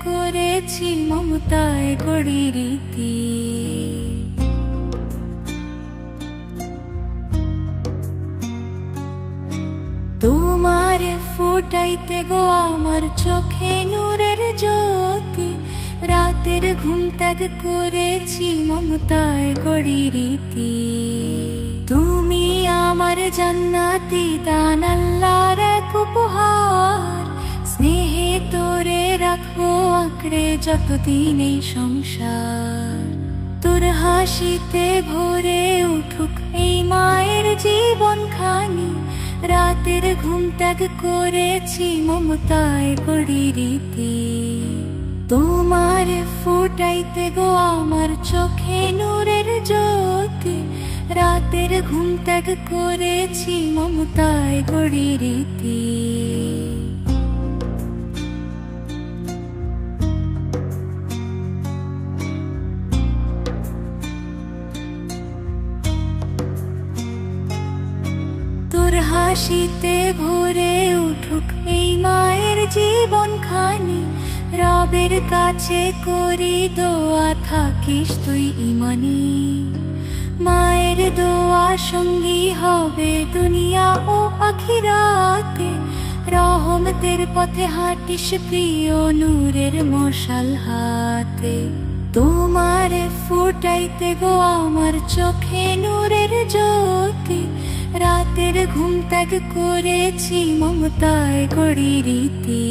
করেছি মমতায় গড়ি রীতি। তোমার ফোটাইতে গো আমার চোখে নূরের জ্যোতি, রাতের ঘুম ত্যাগ করেছি মমতায় গড়ি রীতি। তুমি আমার জান্নাতি দান, আল্লাহর এক উপহার, স্নেহে তোরে রাখবো আঁকড়ে যতদিন এই সংসার। তোর হাসিতে ভরে উঠুক এই মায়ের জীবন খানি, রাতের ঘুম ত্যাগ করেছি মমতায় গড়ি রীতি। তোমার ফোটাইতে গো আমার চোখে নূরের জ্যোতি, রাতের ঘুম ত্যাগ করেছি মমতায় গড়ি রীতি। তোর হাসিতে ভরে উঠুক এই মায়ের জীবন খানি, রবের কাছে করি দোয়া থাকিস তুই ইমানি। মায়ের দোয়া সঙ্গী হবে দুনিয়া ও আখিরাতে, রহমতের পথে হাঁটিস প্রিয় নূরের মশাল হাতে। তোমার ফোটাইতে গো আমার চোখে নূরের জ্যোতি, রাতের ঘুম ত্যাগ করেছি মমতায় গড়ি রীতি।